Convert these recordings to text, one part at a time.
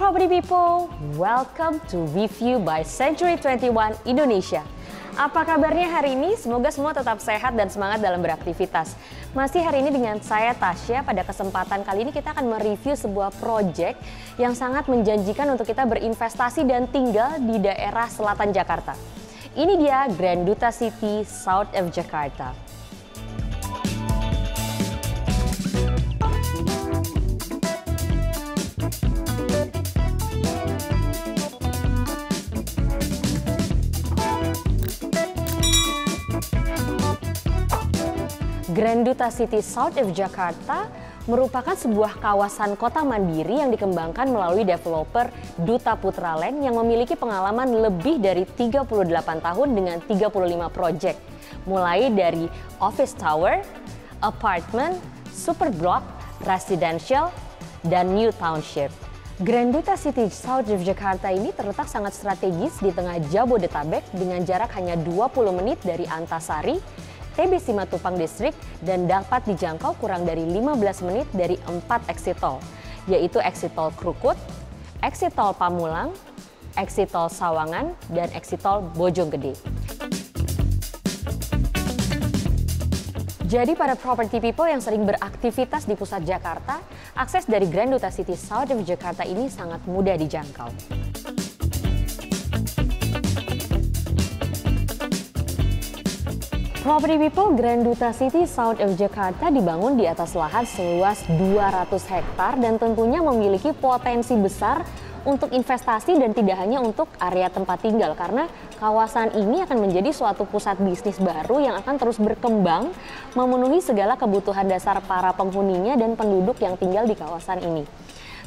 property people, welcome to Review by Century 21 Indonesia. Apa kabarnya hari ini? Semoga semua tetap sehat dan semangat dalam beraktivitas. Masih hari ini dengan saya Tasya. Pada kesempatan kali ini kita akan mereview sebuah proyek yang sangat menjanjikan untuk kita berinvestasi dan tinggal di daerah selatan Jakarta. Ini dia Grand Duta City South of Jakarta. Grand Duta City South of Jakarta merupakan sebuah kawasan kota mandiri yang dikembangkan melalui developer Duta Putra Land yang memiliki pengalaman lebih dari 38 tahun dengan 35 proyek. Mulai dari office tower, apartment, super block, residential, dan new township. Grand Duta City South of Jakarta ini terletak sangat strategis di tengah Jabodetabek dengan jarak hanya 20 menit dari Antasari, TB Simatupang District, dan dapat dijangkau kurang dari 15 menit dari 4 exit tol, yaitu exit tol Krukut, exit tol Pamulang, exit tol Sawangan, dan exit tol Bojonggede. Jadi para property people yang sering beraktivitas di pusat Jakarta, akses dari Grand Duta City South of Jakarta ini sangat mudah dijangkau. Property people, Grand Duta City South of Jakarta dibangun di atas lahan seluas 200 hektar dan tentunya memiliki potensi besar untuk investasi dan tidak hanya untuk area tempat tinggal, karena kawasan ini akan menjadi suatu pusat bisnis baru yang akan terus berkembang, memenuhi segala kebutuhan dasar para penghuninya dan penduduk yang tinggal di kawasan ini.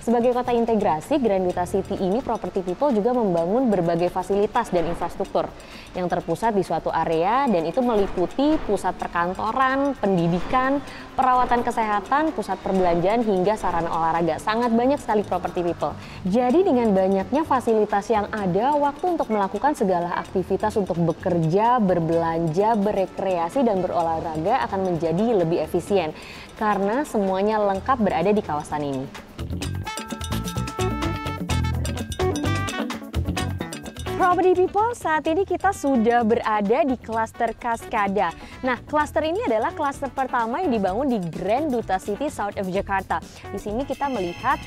Sebagai kota integrasi, Grand Duta City ini property people juga membangun berbagai fasilitas dan infrastruktur yang terpusat di suatu area, dan itu meliputi pusat perkantoran, pendidikan, perawatan kesehatan, pusat perbelanjaan, hingga sarana olahraga. Sangat banyak sekali property people. Jadi dengan banyaknya fasilitas yang ada, waktu untuk melakukan segala aktivitas untuk bekerja, berbelanja, berekreasi, dan berolahraga akan menjadi lebih efisien karena semuanya lengkap berada di kawasan ini. Property people, saat ini kita sudah berada di klaster Cascada. Nah, klaster ini adalah klaster pertama yang dibangun di Grand Duta City South of Jakarta. Di sini kita melihat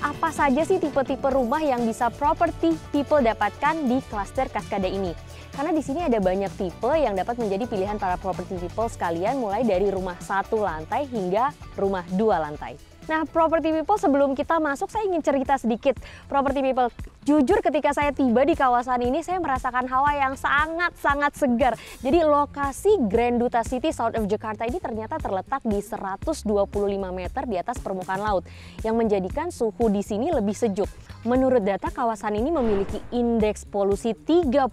apa saja sih tipe-tipe rumah yang bisa property people dapatkan di klaster Cascada ini. Karena di sini ada banyak tipe yang dapat menjadi pilihan para property people sekalian, mulai dari rumah 1 lantai hingga rumah 2 lantai. Nah, property people, sebelum kita masuk saya ingin cerita sedikit. Property people, jujur ketika saya tiba di kawasan ini saya merasakan hawa yang sangat-sangat segar. Jadi lokasi Grand Duta City South of Jakarta ini ternyata terletak di 125 meter di atas permukaan laut yang menjadikan suhu di sini lebih sejuk. Menurut data, kawasan ini memiliki indeks polusi 30%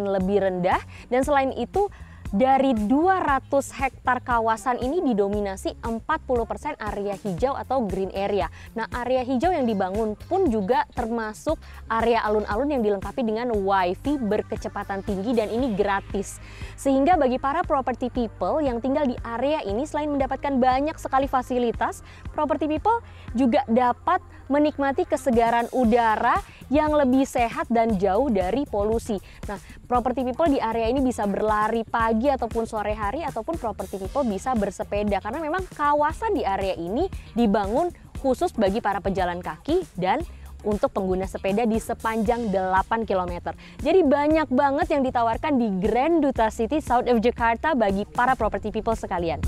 lebih rendah, dan selain itu dari 200 hektar kawasan ini didominasi 40% area hijau atau green area. Nah, area hijau yang dibangun pun juga termasuk area alun-alun yang dilengkapi dengan wifi berkecepatan tinggi, dan ini gratis. Sehingga bagi para property people yang tinggal di area ini, selain mendapatkan banyak sekali fasilitas, property people juga dapat menikmati kesegaran udara yang lebih sehat dan jauh dari polusi. Nah, property people di area ini bisa berlari pagi ataupun sore hari, ataupun property people bisa bersepeda karena memang kawasan di area ini dibangun khusus bagi para pejalan kaki dan untuk pengguna sepeda di sepanjang 8 km. Jadi banyak banget yang ditawarkan di Grand Duta City South of Jakarta bagi para property people sekalian.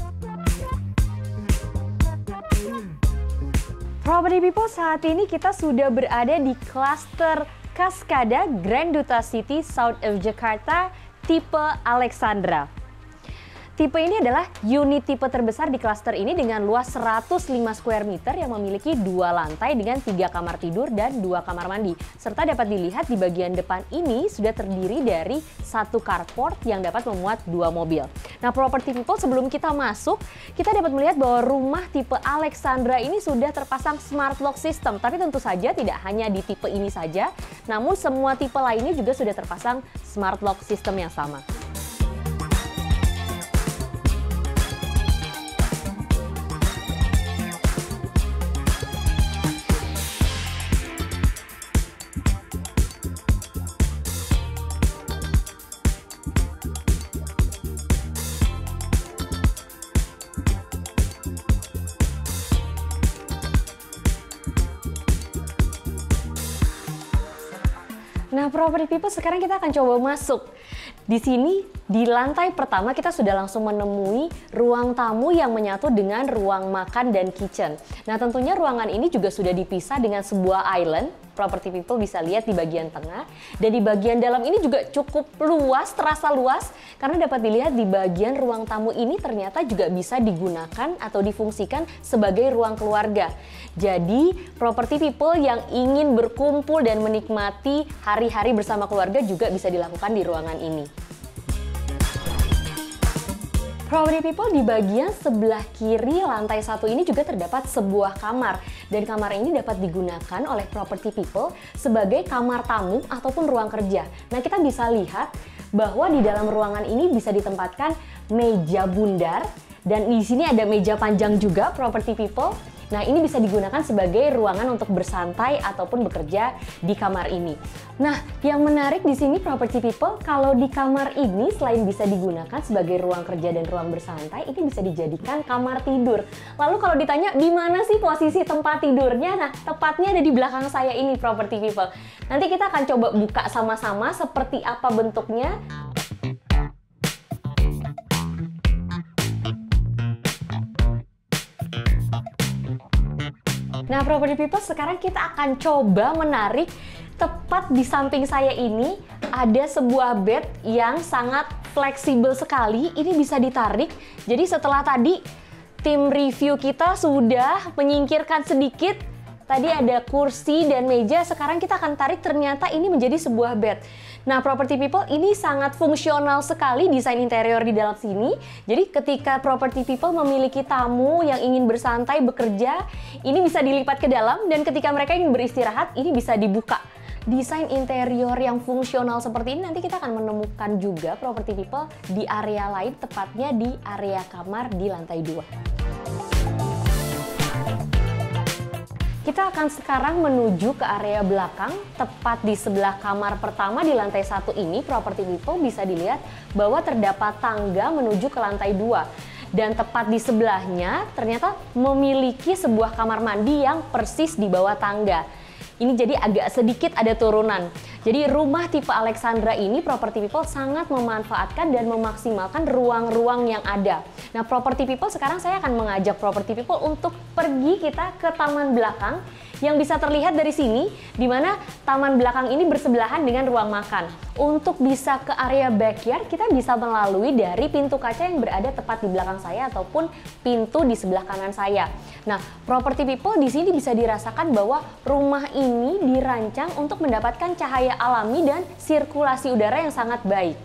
Property people, saat ini kita sudah berada di klaster Cascada Grand Duta City South of Jakarta tipe Alexandra. Tipe ini adalah unit tipe terbesar di klaster ini dengan luas 105 square meter yang memiliki 2 lantai dengan 3 kamar tidur dan 2 kamar mandi. Serta dapat dilihat di bagian depan ini sudah terdiri dari 1 carport yang dapat memuat 2 mobil. Nah, property people, sebelum kita masuk, kita dapat melihat bahwa rumah tipe Alexandra ini sudah terpasang smart lock system. Tapi tentu saja tidak hanya di tipe ini saja, namun semua tipe lainnya juga sudah terpasang smart lock system yang sama. Property People, sekarang kita akan coba masuk. Di sini, di lantai pertama kita sudah langsung menemui ruang tamu yang menyatu dengan ruang makan dan kitchen. Nah, tentunya ruangan ini juga sudah dipisah dengan sebuah island. Property People bisa lihat di bagian tengah. Dan di bagian dalam ini juga cukup luas, terasa luas. Karena dapat dilihat di bagian ruang tamu ini ternyata juga bisa digunakan atau difungsikan sebagai ruang keluarga. Jadi, Property People yang ingin berkumpul dan menikmati hari-hari bersama keluarga juga bisa dilakukan di ruangan ini. Property People, di bagian sebelah kiri lantai 1 ini juga terdapat sebuah kamar. Dan kamar ini dapat digunakan oleh Property People sebagai kamar tamu ataupun ruang kerja. Nah, kita bisa lihat bahwa di dalam ruangan ini bisa ditempatkan meja bundar. Dan di sini ada meja panjang juga, Property People. Nah, ini bisa digunakan sebagai ruangan untuk bersantai ataupun bekerja di kamar ini. Nah, yang menarik di sini Property People, kalau di kamar ini selain bisa digunakan sebagai ruang kerja dan ruang bersantai, ini bisa dijadikan kamar tidur. Lalu kalau ditanya di mana sih posisi tempat tidurnya? Nah, tepatnya ada di belakang saya ini, Property People. Nanti kita akan coba buka sama-sama seperti apa bentuknya. Nah, Property People, sekarang kita akan coba menarik. Tepat di samping saya ini ada sebuah bed yang sangat fleksibel sekali. Ini bisa ditarik. Jadi setelah tadi tim review kita sudah menyingkirkan sedikit, tadi ada kursi dan meja, sekarang kita akan tarik, ternyata ini menjadi sebuah bed. Nah, Property People, ini sangat fungsional sekali desain interior di dalam sini. Jadi ketika Property People memiliki tamu yang ingin bersantai, bekerja, ini bisa dilipat ke dalam, dan ketika mereka ingin beristirahat, ini bisa dibuka. Desain interior yang fungsional seperti ini nanti kita akan menemukan juga, Property People, di area lain, tepatnya di area kamar di lantai 2. Kita akan sekarang menuju ke area belakang, tepat di sebelah kamar pertama di lantai 1 ini, Property People, bisa dilihat bahwa terdapat tangga menuju ke lantai 2. Dan tepat di sebelahnya ternyata memiliki sebuah kamar mandi yang persis di bawah tangga. Ini jadi agak sedikit ada turunan. Jadi rumah tipe Alexandra ini, Property People, sangat memanfaatkan dan memaksimalkan ruang-ruang yang ada. Nah, Property People, sekarang saya akan mengajak Property People untuk pergi kita ke taman belakang yang bisa terlihat dari sini, di mana taman belakang ini bersebelahan dengan ruang makan. Untuk bisa ke area backyard, kita bisa melalui dari pintu kaca yang berada tepat di belakang saya ataupun pintu di sebelah kanan saya. Nah, Property People, di sini bisa dirasakan bahwa rumah ini dirancang untuk mendapatkan cahaya alami dan sirkulasi udara yang sangat baik.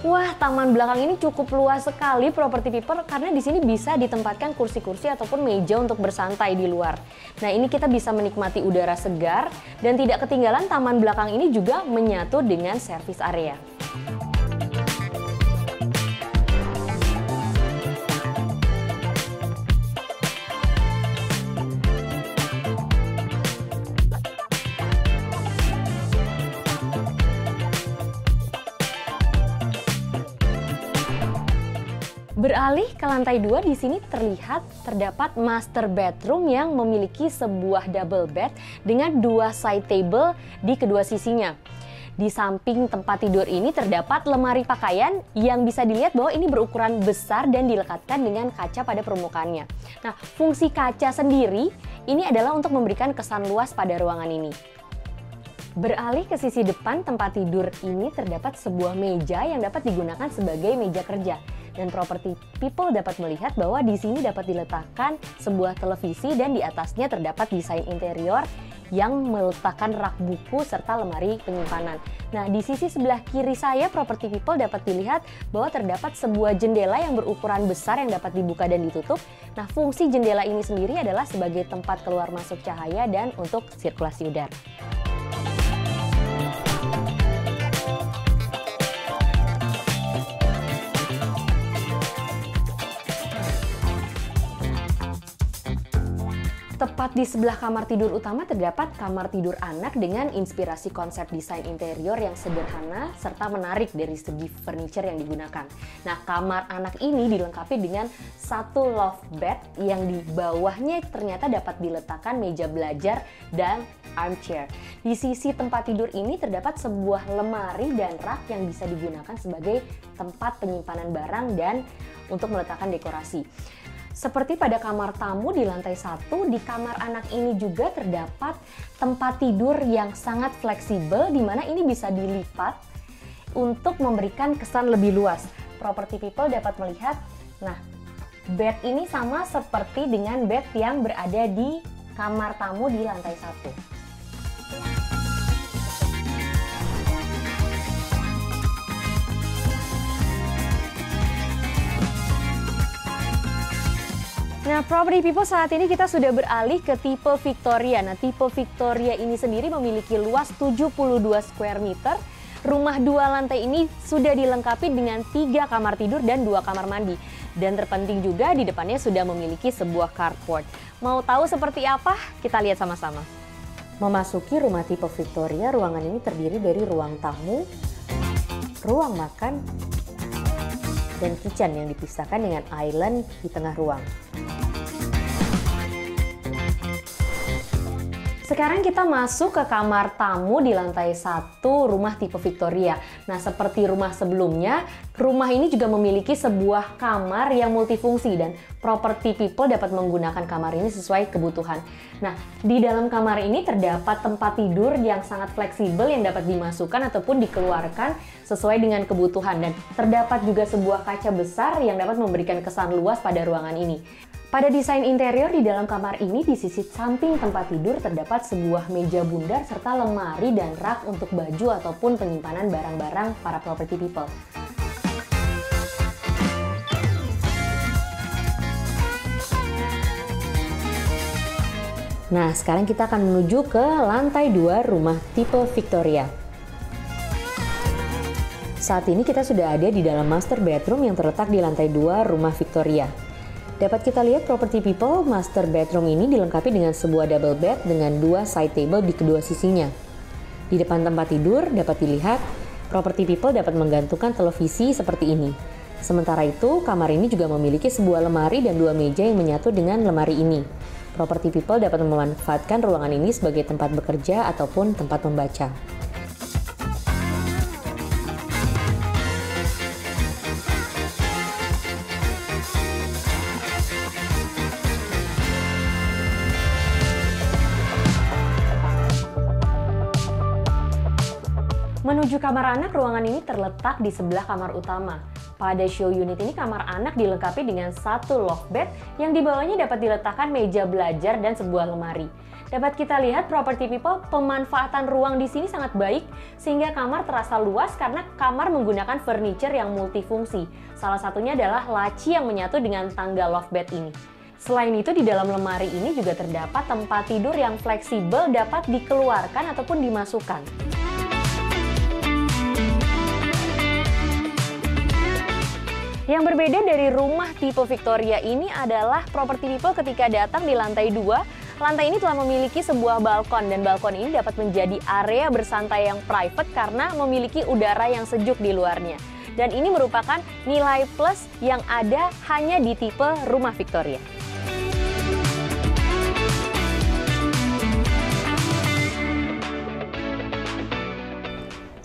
Wah, taman belakang ini cukup luas sekali, Property People, karena di sini bisa ditempatkan kursi-kursi ataupun meja untuk bersantai di luar. Nah, ini kita bisa menikmati udara segar, dan tidak ketinggalan taman belakang ini juga menyatu dengan service area. Beralih ke lantai 2, di sini terdapat master bedroom yang memiliki sebuah double bed dengan 2 side table di kedua sisinya. Di samping tempat tidur ini terdapat lemari pakaian yang bisa dilihat bahwa ini berukuran besar dan dilekatkan dengan kaca pada permukaannya. Nah, fungsi kaca sendiri ini adalah untuk memberikan kesan luas pada ruangan ini. Beralih ke sisi depan tempat tidur ini terdapat sebuah meja yang dapat digunakan sebagai meja kerja. Dan Property People dapat melihat bahwa di sini dapat diletakkan sebuah televisi dan di atasnya terdapat desain interior yang meletakkan rak buku serta lemari penyimpanan. Nah, di sisi sebelah kiri saya, Property People, dapat dilihat bahwa terdapat sebuah jendela yang berukuran besar yang dapat dibuka dan ditutup. Nah, fungsi jendela ini sendiri adalah sebagai tempat keluar masuk cahaya dan untuk sirkulasi udara. Tepat Di sebelah kamar tidur utama terdapat kamar tidur anak dengan inspirasi konsep desain interior yang sederhana serta menarik dari segi furniture yang digunakan. Nah, kamar anak ini dilengkapi dengan satu loft bed yang di bawahnya ternyata dapat diletakkan meja belajar dan armchair. Di sisi tempat tidur ini terdapat sebuah lemari dan rak yang bisa digunakan sebagai tempat penyimpanan barang dan untuk meletakkan dekorasi. Seperti pada kamar tamu di lantai 1, di kamar anak ini juga terdapat tempat tidur yang sangat fleksibel di mana ini bisa dilipat untuk memberikan kesan lebih luas. Property people dapat melihat, nah, bed ini sama seperti dengan bed yang berada di kamar tamu di lantai 1. Nah, property people, saat ini kita sudah beralih ke tipe Victoria. Nah, tipe Victoria ini sendiri memiliki luas 72 square meter. Rumah 2 lantai ini sudah dilengkapi dengan 3 kamar tidur dan 2 kamar mandi. Dan terpenting juga di depannya sudah memiliki sebuah carport. Mau tahu seperti apa? Kita lihat sama-sama. Memasuki rumah tipe Victoria, ruangan ini terdiri dari ruang tamu, ruang makan, dan kitchen yang dipisahkan dengan island di tengah ruang. Sekarang kita masuk ke kamar tamu di lantai 1 rumah tipe Victoria. Nah, seperti rumah sebelumnya, rumah ini juga memiliki sebuah kamar yang multifungsi dan property people dapat menggunakan kamar ini sesuai kebutuhan. Nah, di dalam kamar ini terdapat tempat tidur yang sangat fleksibel yang dapat dimasukkan ataupun dikeluarkan sesuai dengan kebutuhan, dan terdapat juga sebuah kaca besar yang dapat memberikan kesan luas pada ruangan ini. Pada desain interior di dalam kamar ini, di sisi samping tempat tidur terdapat sebuah meja bundar serta lemari dan rak untuk baju ataupun penyimpanan barang-barang para property people. Nah, sekarang kita akan menuju ke lantai 2 rumah tipe Victoria. Saat ini kita sudah ada di dalam master bedroom yang terletak di lantai 2 rumah Victoria. Dapat kita lihat property people, master bedroom ini dilengkapi dengan sebuah double bed dengan 2 side table di kedua sisinya. Di depan tempat tidur dapat dilihat, property people dapat menggantungkan televisi seperti ini. Sementara itu, kamar ini juga memiliki sebuah lemari dan 2 meja yang menyatu dengan lemari ini. Property people dapat memanfaatkan ruangan ini sebagai tempat bekerja ataupun tempat membaca. Menuju kamar anak, ruangan ini terletak di sebelah kamar utama. Pada show unit ini, kamar anak dilengkapi dengan satu loft bed yang di bawahnya dapat diletakkan meja belajar dan sebuah lemari. Dapat kita lihat property people, pemanfaatan ruang di sini sangat baik sehingga kamar terasa luas karena kamar menggunakan furniture yang multifungsi. Salah satunya adalah laci yang menyatu dengan tangga loft bed ini. Selain itu, di dalam lemari ini juga terdapat tempat tidur yang fleksibel dapat dikeluarkan ataupun dimasukkan. Yang berbeda dari rumah tipe Victoria ini adalah property people ketika datang di lantai 2, lantai ini telah memiliki sebuah balkon dan balkon ini dapat menjadi area bersantai yang private karena memiliki udara yang sejuk di luarnya. Dan ini merupakan nilai plus yang ada hanya di tipe rumah Victoria.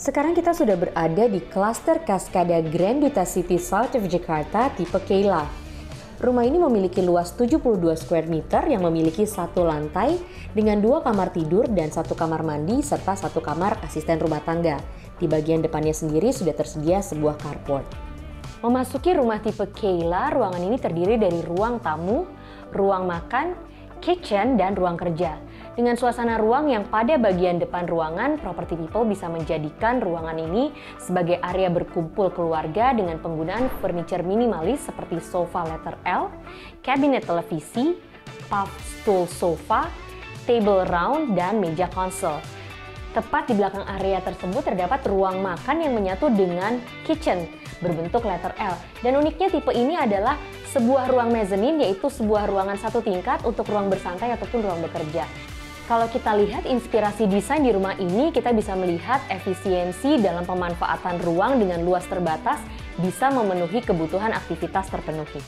Sekarang kita sudah berada di klaster Cascada Grand Duta City South of Jakarta tipe Kayla. Rumah ini memiliki luas 72 square meter yang memiliki 1 lantai dengan 2 kamar tidur dan 1 kamar mandi serta 1 kamar asisten rumah tangga. Di bagian depannya sendiri sudah tersedia sebuah carport. Memasuki rumah tipe Kayla, ruangan ini terdiri dari ruang tamu, ruang makan, kitchen, dan ruang kerja. Dengan suasana ruang yang pada bagian depan ruangan, property people bisa menjadikan ruangan ini sebagai area berkumpul keluarga dengan penggunaan furniture minimalis seperti sofa letter L, kabinet televisi, puff stool sofa, table round, dan meja konsol. Tepat di belakang area tersebut terdapat ruang makan yang menyatu dengan kitchen berbentuk letter L. Dan uniknya tipe ini adalah sebuah ruang mezzanine, yaitu sebuah ruangan satu tingkat untuk ruang bersantai ataupun ruang bekerja. Kalau kita lihat inspirasi desain di rumah ini, kita bisa melihat efisiensi dalam pemanfaatan ruang dengan luas terbatas bisa memenuhi kebutuhan aktivitas terpenuhi.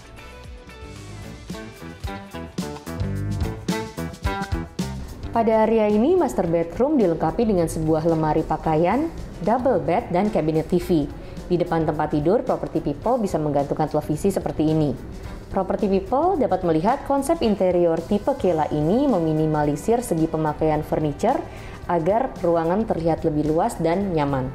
Pada area ini, master bedroom dilengkapi dengan sebuah lemari pakaian, double bed, dan cabinet TV. Di depan tempat tidur, Property People bisa menggantungkan televisi seperti ini. Property People dapat melihat konsep interior tipe Kela ini meminimalisir segi pemakaian furniture agar ruangan terlihat lebih luas dan nyaman.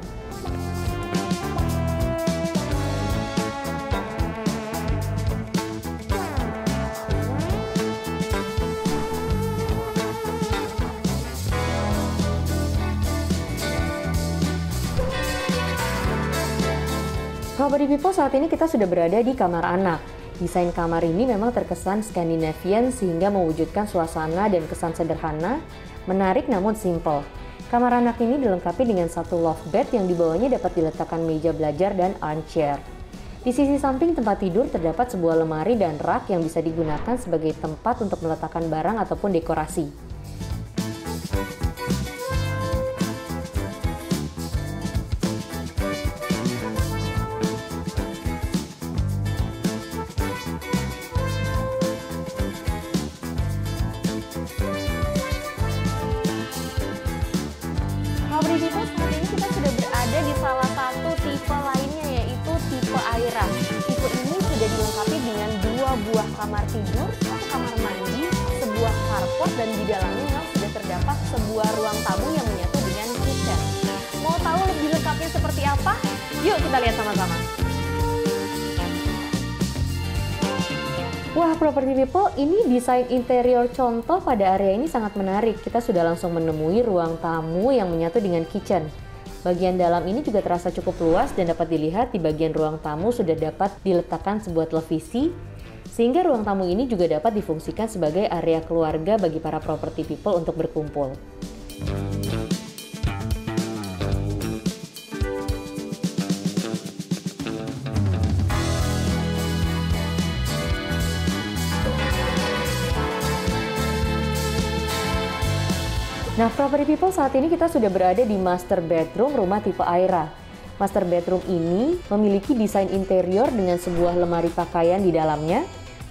Property People, saat ini kita sudah berada di kamar anak. Desain kamar ini memang terkesan Scandinavian sehingga mewujudkan suasana dan kesan sederhana, menarik namun simple. Kamar anak ini dilengkapi dengan satu loft bed yang di bawahnya dapat diletakkan meja belajar dan armchair. Di sisi samping tempat tidur terdapat sebuah lemari dan rak yang bisa digunakan sebagai tempat untuk meletakkan barang ataupun dekorasi. Property People, saat ini kita sudah berada di salah satu tipe lainnya, yaitu tipe Aira. Tipe ini sudah dilengkapi dengan 2 buah kamar tidur, 1 kamar mandi, sebuah carport, dan di dalamnya memang sudah terdapat sebuah ruang tamu yang menyatu dengan kitchen. Mau tahu lebih lengkapnya seperti apa? Yuk kita lihat sama-sama. Wah, Property People, ini desain interior contoh pada area ini sangat menarik. Kita sudah langsung menemui ruang tamu yang menyatu dengan kitchen. Bagian dalam ini juga terasa cukup luas dan dapat dilihat di bagian ruang tamu sudah dapat diletakkan sebuah televisi, sehingga ruang tamu ini juga dapat difungsikan sebagai area keluarga bagi para Property People untuk berkumpul. Nah, Property People, saat ini kita sudah berada di master bedroom rumah tipe Aira. Master bedroom ini memiliki desain interior dengan sebuah lemari pakaian di dalamnya,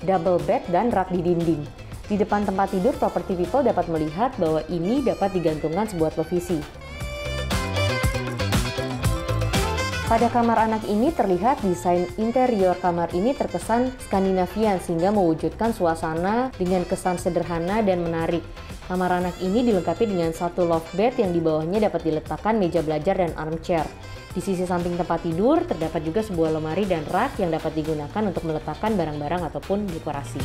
double bed, dan rak di dinding. Di depan tempat tidur, Property People dapat melihat bahwa ini dapat digantungkan sebuah televisi. Pada kamar anak ini terlihat desain interior kamar ini terkesan Skandinavian sehingga mewujudkan suasana dengan kesan sederhana dan menarik. Kamar anak ini dilengkapi dengan satu loft bed yang di bawahnya dapat diletakkan meja belajar dan armchair. Di sisi samping tempat tidur terdapat juga sebuah lemari dan rak yang dapat digunakan untuk meletakkan barang-barang ataupun dekorasi.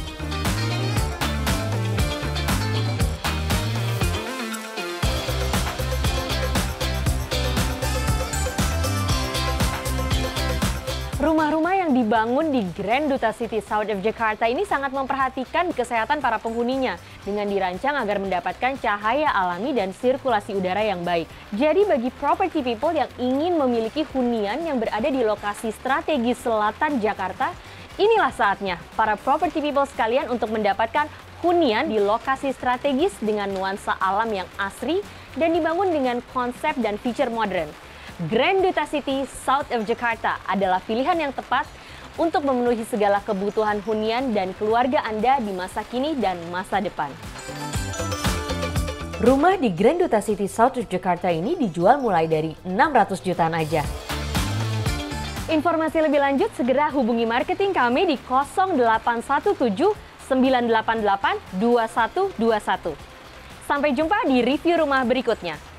Rumah-rumah yang dibangun di Grand Duta City South of Jakarta ini sangat memperhatikan kesehatan para penghuninya dengan dirancang agar mendapatkan cahaya alami dan sirkulasi udara yang baik. Jadi bagi Property People yang ingin memiliki hunian yang berada di lokasi strategis selatan Jakarta, inilah saatnya para Property People sekalian untuk mendapatkan hunian di lokasi strategis dengan nuansa alam yang asri dan dibangun dengan konsep dan fitur modern. Grand Duta City South of Jakarta adalah pilihan yang tepat untuk memenuhi segala kebutuhan hunian dan keluarga Anda di masa kini dan masa depan. Rumah di Grand Duta City South of Jakarta ini dijual mulai dari 600 jutaan aja. Informasi lebih lanjut segera hubungi marketing kami di 0817 988 2121. Sampai jumpa di review rumah berikutnya.